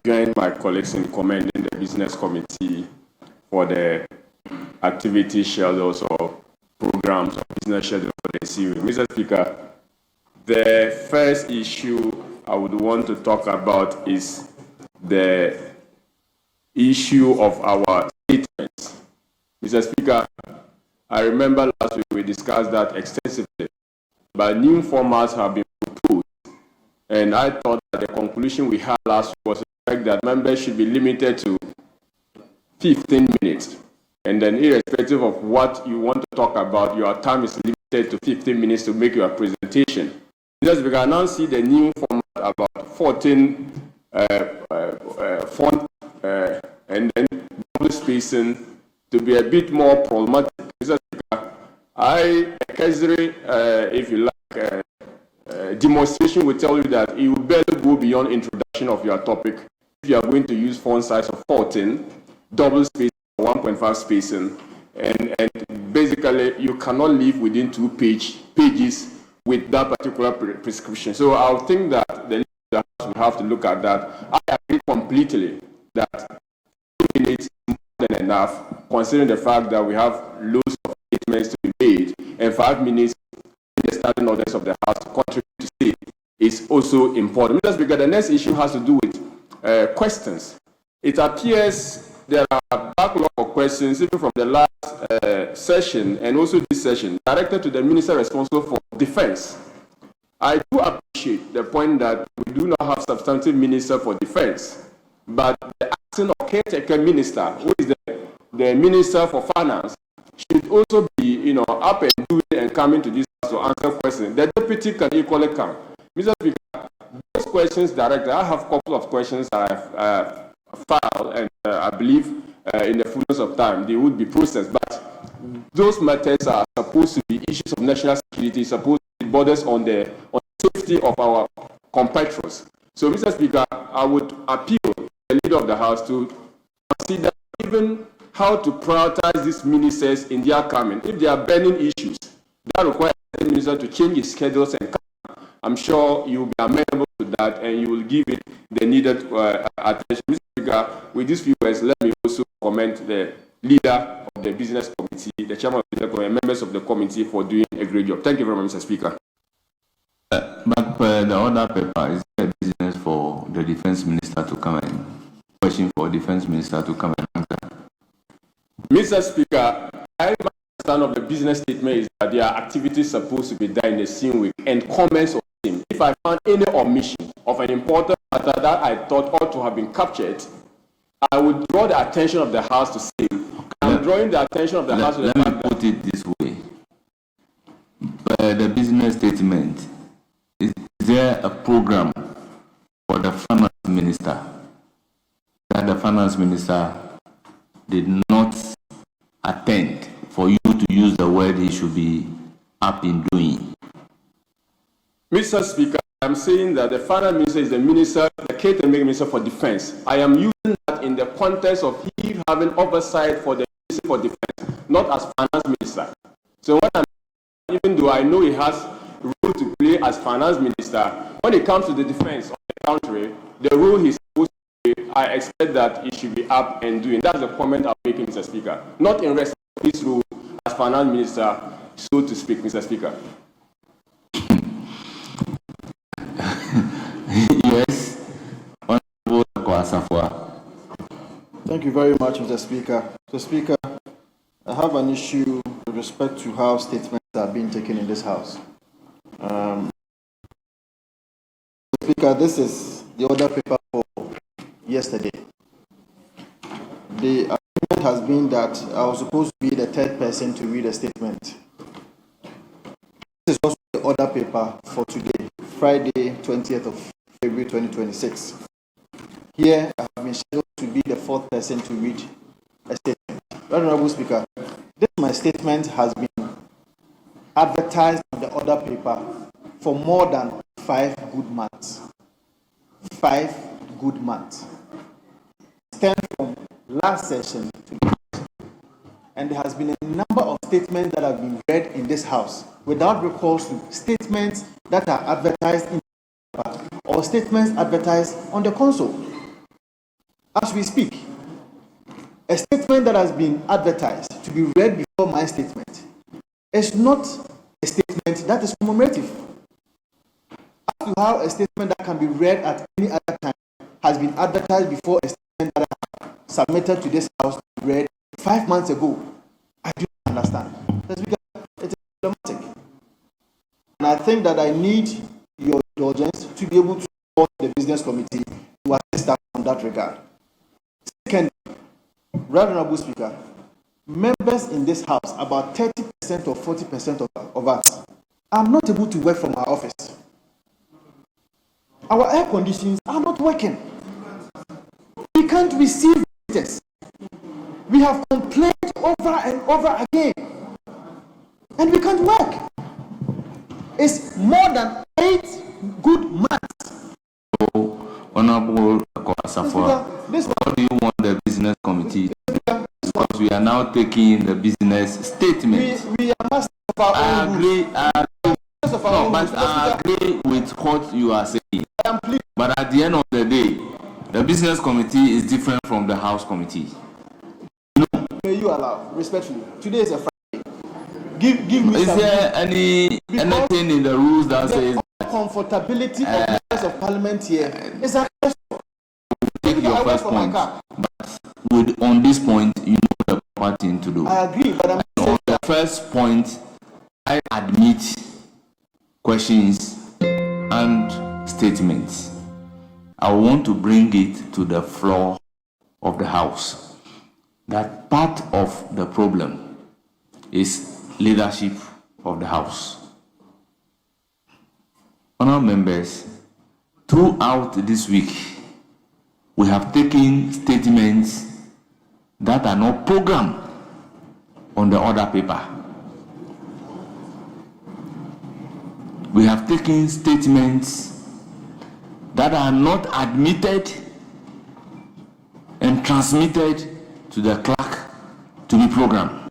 join my colleagues in commending the business committee for the activity schedules or programs or business schedules for the series. Mr. Speaker, the first issue I would want to talk about is the issue of our statements. Mr. Speaker, I remember last week we discussed that extensively, but new formats have been proposed, and I thought that the conclusion we had last week was the fact that members should be limited to 15 minutes, and then irrespective of what you want to talk about, your time is limited to 15 minutes to make your presentation. Just because I now see the new format about 14 font and then double spacing to be a bit more problematic. I occasionally, if you like, demonstration will tell you that it will barely go beyond introduction of your topic if you are going to use font size of 14, double spacing, 1.5 spacing, and basically you cannot live within 2 pages with that particular prescription. So I think that the leaders will have to look at that. I agree completely that 2 minutes is more than enough, considering the fact that we have loads of statements to be made, and 5 minutes in the standing orders of the House to contribute to say is also important. Because the next issue has to do with questions. It appears there are backlog of questions, even from the last session and also this session, directed to the minister responsible for defense. I do appreciate the point that we do not have substantive minister for defense, but the acting or caretaker minister, who is the minister for finance, should also be, up and doing and coming to this house to answer questions. The deputy can equally come. Mr. Speaker, those questions directed, I have a couple of questions that I've filed, and I believe in the fullness of time they would be processed. But those matters are supposed to be issues of national security, supposed to be borders on the safety of our compatriots. So, Mr. Speaker, I would appeal to the leader of the House to consider even how to prioritize these ministers in their coming. If there are burning issues that require the minister to change his schedules and come, I'm sure you will be amenable to that and you will give it the needed attention. Mr. Speaker, with these few words, let me also commend the leader of the business committee, the chairman of the committee, and members of the committee for doing a great job. Thank you very much, Mr. Speaker. But the other paper is a business for the defense minister to come and question for defense minister to come and answer. Mr. Speaker, my understanding of the business statement is that their activities supposed to be done in the same week and comments on the same. If I found any omission of an important matter that I thought ought to have been captured, I would draw the attention of the House to say, I'm drawing the attention of the House to the fact that... Let me put it this way. The business statement, is there a program for the finance minister that the finance minister did not attend for you to use the word he should be up in doing? Mr. Speaker, I'm saying that the finance minister is the minister, the caretaker minister for defense. I am using that in the context of he having oversight for the minister for defense, not as finance minister. So what I'm, even though I know he has a role to play as finance minister, when it comes to the defense of the country, the role he's supposed to play, I expect that he should be up and doing. That's the comment I'm making, Mr. Speaker. Not in respect of his role as finance minister, so to speak, Mr. Speaker. Yes. Honorable Kwasafwa. Thank you very much, Mr. Speaker. Mr. Speaker, I have an issue with respect to how statements are being taken in this House. Mr. Speaker, this is the order paper for yesterday. The argument has been that I was supposed to be the third person to read a statement. This is also the order paper for today, Friday, 20th of February 2026. Here, I have been scheduled to be the fourth person to read a statement. Honorable Speaker, this my statement has been advertised on the order paper for more than 5 good months. 5 good months. Stemmed from last session to this. And there has been a number of statements that have been read in this House without recourse to statements that are advertised in the paper or statements advertised on the console. as we speak, a statement that has been advertised to be read before my statement is not a statement that is commemorative. As to how a statement that can be read at any other time has been advertised before a statement that I have submitted to this house to be read 5 months ago, I do not understand. That's because it is problematic. And I think that I need your indulgence to be able to support the business committee to assist us on that regard. Second, Right Honorable Speaker, members in this house, about 30% or 40% of us, are not able to work from our office. Our air conditions are not working. We can't receive visitors. We have complained over and over again, and we can't work. It's more than 8 good months. So, Honorable Asafo, what do you want the business committee to do? Because we are now taking the business statement. We are masters of our own rules. I agree with what you are saying. But at the end of the day, the business committee is different from the House committee. May you allow, respectfully, today is a Friday. Give me. Is there anything in the rules that says comfortability of members of parliament here is a question. Take your first point, but on this point, you know the proper thing to do. I agree, but I'm on the first point, I admit questions and statements. I want to bring it to the floor of the House that part of the problem is leadership of the House. Honourable members, throughout this week, we have taken statements that are not programmed on the order paper. We have taken statements that are not admitted and transmitted to the clerk to be programmed.